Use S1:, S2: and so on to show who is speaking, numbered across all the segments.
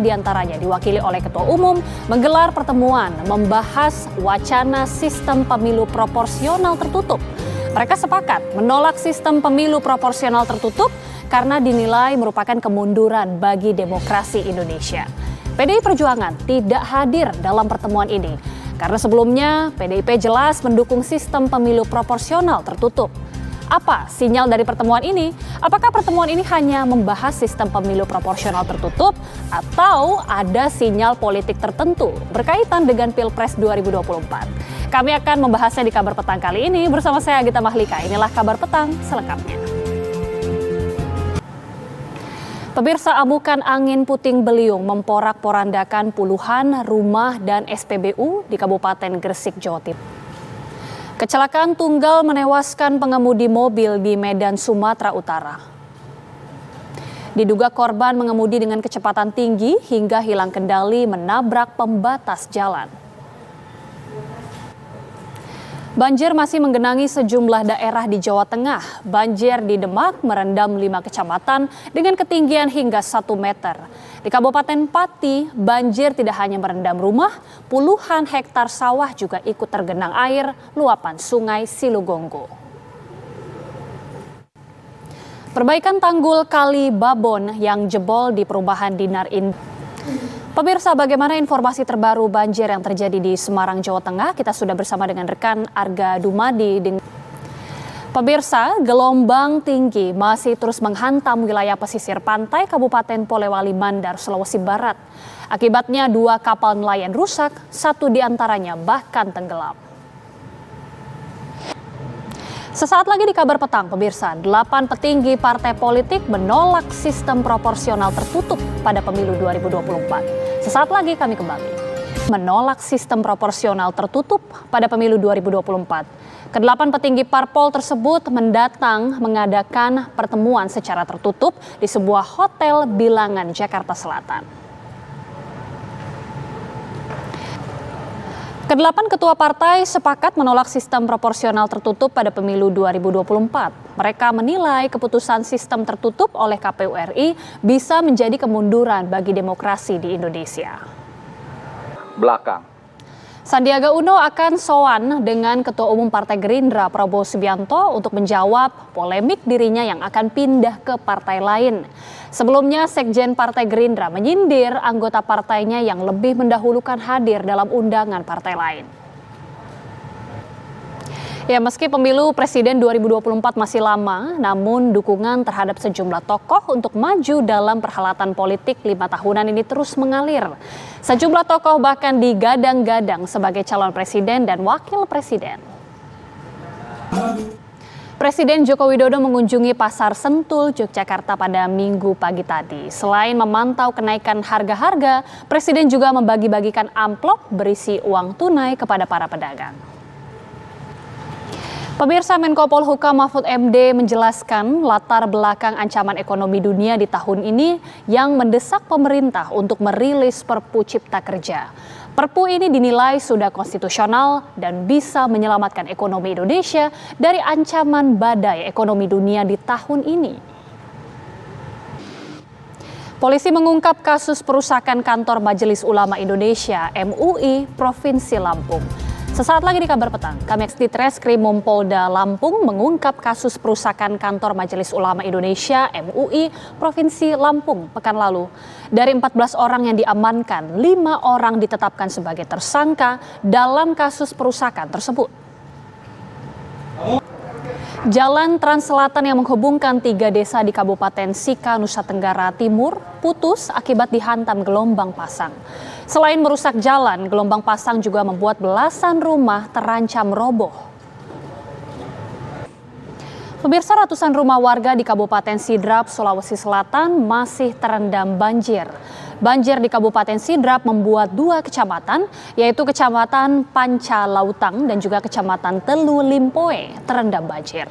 S1: Di antaranya diwakili oleh Ketua Umum menggelar pertemuan membahas wacana sistem pemilu proporsional tertutup. Mereka sepakat menolak sistem pemilu proporsional tertutup karena dinilai merupakan kemunduran bagi demokrasi Indonesia. PDI Perjuangan tidak hadir dalam pertemuan ini karena sebelumnya PDIP jelas mendukung sistem pemilu proporsional tertutup. Apa sinyal dari pertemuan ini? Apakah pertemuan ini hanya membahas sistem pemilu proporsional tertutup atau ada sinyal politik tertentu berkaitan dengan Pilpres 2024? Kami akan membahasnya di Kabar Petang kali ini bersama saya Gita Mahlika. Inilah Kabar Petang selengkapnya. Pemirsa, amukan angin puting beliung memporak-porandakan puluhan rumah dan SPBU di Kabupaten Gresik, Jawa Timur. Kecelakaan tunggal menewaskan pengemudi mobil di Medan, Sumatera Utara. Diduga korban mengemudi dengan kecepatan tinggi hingga hilang kendali menabrak pembatas jalan. Banjir masih menggenangi sejumlah daerah di Jawa Tengah. Banjir di Demak merendam 5 kecamatan dengan ketinggian hingga 1 meter. Di Kabupaten Pati, banjir tidak hanya merendam rumah, puluhan hektar sawah juga ikut tergenang air luapan Sungai Silugonggo. Perbaikan tanggul Kali Babon yang jebol di perumahan Dinar Indah. Pemirsa, bagaimana informasi terbaru banjir yang terjadi di Semarang, Jawa Tengah? Kita sudah bersama dengan rekan Arga Dumadi. Pemirsa, gelombang tinggi masih terus menghantam wilayah pesisir pantai Kabupaten Polewali Mandar, Sulawesi Barat. Akibatnya 2 kapal nelayan rusak, 1 diantaranya bahkan tenggelam. Sesaat lagi di Kabar Petang, pemirsa, 8 petinggi partai politik menolak sistem proporsional tertutup pada pemilu 2024. Sesaat lagi kami kembali. Menolak sistem proporsional tertutup pada pemilu 2024. Kedelapan petinggi parpol tersebut mengadakan pertemuan secara tertutup di sebuah hotel Bilangan, Jakarta Selatan. Kedelapan ketua partai sepakat menolak sistem proporsional tertutup pada pemilu 2024. Mereka menilai keputusan sistem tertutup oleh KPU RI bisa menjadi kemunduran bagi demokrasi di Indonesia. Sandiaga Uno akan sowan dengan Ketua Umum Partai Gerindra Prabowo Subianto untuk menjawab polemik dirinya yang akan pindah ke partai lain. Sebelumnya, Sekjen Partai Gerindra menyindir anggota partainya yang lebih mendahulukan hadir dalam undangan partai lain. Ya, meski pemilu Presiden 2024 masih lama, namun dukungan terhadap sejumlah tokoh untuk maju dalam perhelatan politik 5 tahunan ini terus mengalir. Sejumlah tokoh bahkan digadang-gadang sebagai calon presiden dan wakil presiden. Presiden Joko Widodo mengunjungi Pasar Sentul, Yogyakarta pada Minggu pagi tadi. Selain memantau kenaikan harga-harga, Presiden juga membagi-bagikan amplop berisi uang tunai kepada para pedagang. Pemirsa, Menko Polhukam Mahfud MD menjelaskan latar belakang ancaman ekonomi dunia di tahun ini yang mendesak pemerintah untuk merilis Perpu Cipta Kerja. Perpu ini dinilai sudah konstitusional dan bisa menyelamatkan ekonomi Indonesia dari ancaman badai ekonomi dunia di tahun ini. Polisi mengungkap kasus perusakan kantor Majelis Ulama Indonesia MUI Provinsi Lampung. Sesaat lagi di Kabar Petang, kami di Treskrimum Polda Lampung mengungkap kasus perusakan kantor Majelis Ulama Indonesia MUI Provinsi Lampung pekan lalu. Dari 14 orang yang diamankan, 5 orang ditetapkan sebagai tersangka dalam kasus perusakan tersebut. Jalan Trans Selatan yang menghubungkan 3 desa di Kabupaten Sika, Nusa Tenggara Timur putus akibat dihantam gelombang pasang. Selain merusak jalan, gelombang pasang juga membuat belasan rumah terancam roboh. Pemirsa, ratusan rumah warga di Kabupaten Sidrap, Sulawesi Selatan masih terendam banjir. Banjir di Kabupaten Sidrap membuat 2 kecamatan, yaitu Kecamatan Pancalautang dan juga Kecamatan Telu Limpoe terendam banjir.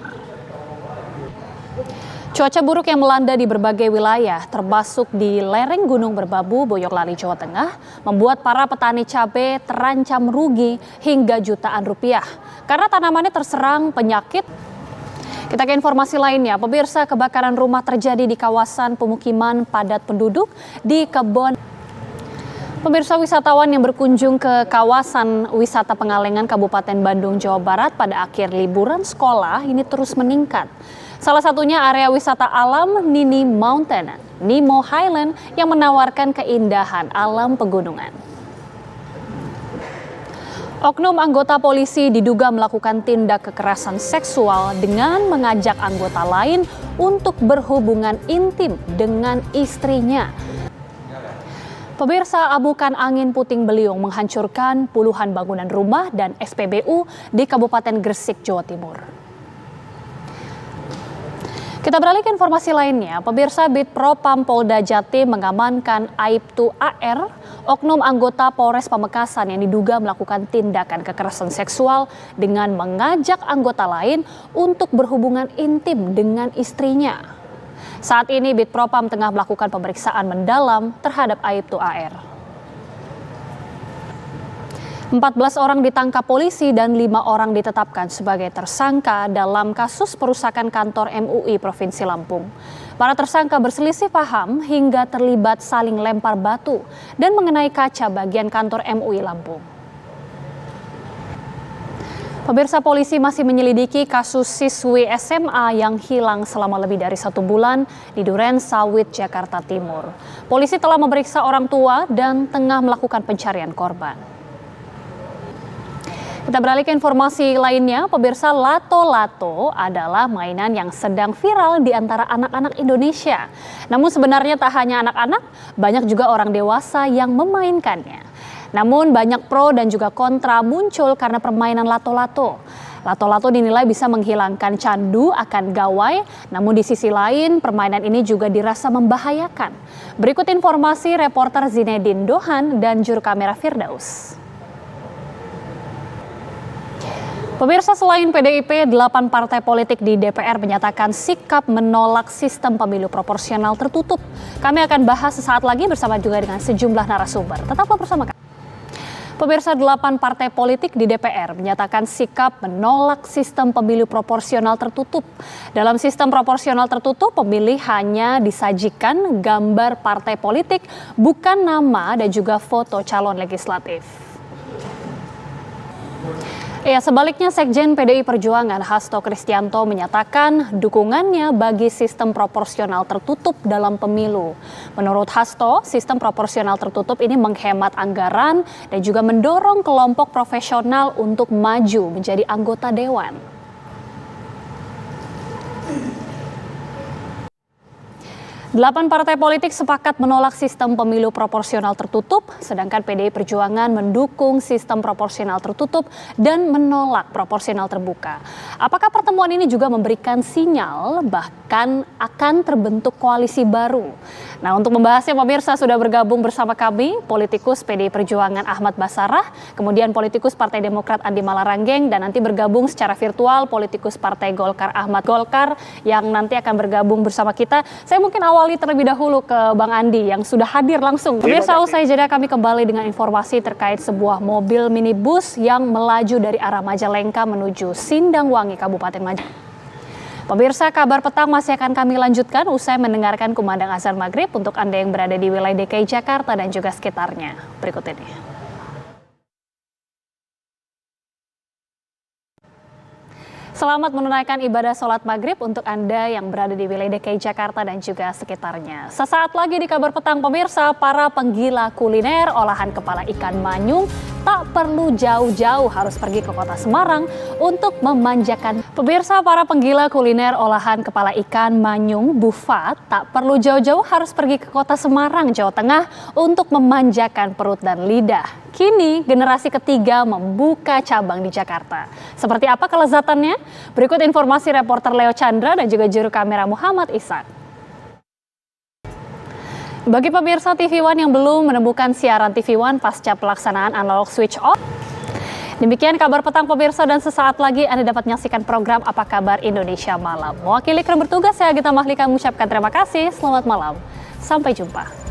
S1: Cuaca buruk yang melanda di berbagai wilayah, termasuk di lereng Gunung Merbabu, Boyolali, Jawa Tengah, membuat para petani cabai terancam rugi hingga jutaan rupiah karena tanamannya terserang penyakit. Kita ke informasi lainnya, pemirsa, kebakaran rumah terjadi di kawasan pemukiman padat penduduk di Kebon. Pemirsa, wisatawan yang berkunjung ke kawasan wisata Pengalengan Kabupaten Bandung, Jawa Barat pada akhir liburan sekolah ini terus meningkat. Salah satunya area wisata alam Nini Mountain, Nemo Highland yang menawarkan keindahan alam pegunungan. Oknum anggota polisi diduga melakukan tindak kekerasan seksual dengan mengajak anggota lain untuk berhubungan intim dengan istrinya. Pemirsa, abukan angin puting beliung menghancurkan puluhan bangunan rumah dan SPBU di Kabupaten Gresik, Jawa Timur. Kita beralih ke informasi lainnya. Pemirsa, Bid Propam Polda Jatim mengamankan Aibtu AR, oknum anggota Polres Pamekasan yang diduga melakukan tindakan kekerasan seksual dengan mengajak anggota lain untuk berhubungan intim dengan istrinya. Saat ini Bid Propam tengah melakukan pemeriksaan mendalam terhadap Aibtu AR. 14 orang ditangkap polisi dan 5 orang ditetapkan sebagai tersangka dalam kasus perusakan kantor MUI Provinsi Lampung. Para tersangka berselisih paham hingga terlibat saling lempar batu dan mengenai kaca bagian kantor MUI Lampung. Pemirsa, polisi masih menyelidiki kasus siswi SMA yang hilang selama lebih dari 1 bulan di Duren Sawit, Jakarta Timur. Polisi telah memeriksa orang tua dan tengah melakukan pencarian korban. Kita beralih ke informasi lainnya. Pemirsa, lato-lato adalah mainan yang sedang viral di antara anak-anak Indonesia. Namun sebenarnya tak hanya anak-anak, banyak juga orang dewasa yang memainkannya. Namun banyak pro dan juga kontra muncul karena permainan lato-lato. Lato-lato dinilai bisa menghilangkan candu akan gawai, namun di sisi lain permainan ini juga dirasa membahayakan. Berikut informasi reporter Zinedine Dohan dan juru kamera Firdaus. Pemirsa, selain PDIP, 8 partai politik di DPR menyatakan sikap menolak sistem pemilu proporsional tertutup. Kami akan bahas sesaat lagi bersama juga dengan sejumlah narasumber. Tetaplah bersama kami. Pemirsa, 8 partai politik di DPR menyatakan sikap menolak sistem pemilu proporsional tertutup. Dalam sistem proporsional tertutup, pemilih hanya disajikan gambar partai politik, bukan nama dan juga foto calon legislatif. Sebaliknya Sekjen PDI Perjuangan Hasto Kristianto menyatakan dukungannya bagi sistem proporsional tertutup dalam pemilu. Menurut Hasto, sistem proporsional tertutup ini menghemat anggaran dan juga mendorong kelompok profesional untuk maju menjadi anggota dewan. 8 partai politik sepakat menolak sistem pemilu proporsional tertutup, sedangkan PDI Perjuangan mendukung sistem proporsional tertutup dan menolak proporsional terbuka. Apakah pertemuan ini juga memberikan sinyal bahkan akan terbentuk koalisi baru? Nah, untuk membahasnya pemirsa sudah bergabung bersama kami politikus PDI Perjuangan Ahmad Basarah, kemudian politikus Partai Demokrat Andi Malaranggeng, dan nanti bergabung secara virtual politikus Partai Golkar Ahmad Golkar yang nanti akan bergabung bersama kita. Saya mungkin awali terlebih dahulu ke Bang Andi yang sudah hadir langsung. Pemirsa, usai jeda kami kembali dengan informasi terkait sebuah mobil minibus yang melaju dari arah Majalengka menuju Sindangwangi, Kabupaten Majalengka. Pemirsa, kabar petang masih akan kami lanjutkan usai mendengarkan kumandang azan maghrib untuk Anda yang berada di wilayah DKI Jakarta dan juga sekitarnya. Berikut ini. Selamat menunaikan ibadah sholat maghrib untuk Anda yang berada di wilayah DKI Jakarta dan juga sekitarnya. Sesaat lagi di kabar petang pemirsa, para penggila kuliner olahan kepala ikan manyung tak perlu jauh-jauh harus pergi ke kota Semarang untuk memanjakan. Pemirsa, para penggila kuliner olahan kepala ikan manyung Bufat tak perlu jauh-jauh harus pergi ke kota Semarang, Jawa Tengah untuk memanjakan perut dan lidah. Kini generasi ketiga membuka cabang di Jakarta. Seperti apa kelezatannya? Berikut informasi reporter Leo Chandra dan juga juru kamera Muhammad Ishak. Bagi pemirsa TV One yang belum menemukan siaran TV One pasca pelaksanaan analog switch off, demikian kabar petang pemirsa, dan sesaat lagi Anda dapat menyaksikan program Apa Kabar Indonesia Malam. Mewakili kru bertugas, saya Gita Mahlika mengucapkan terima kasih, selamat malam, sampai jumpa.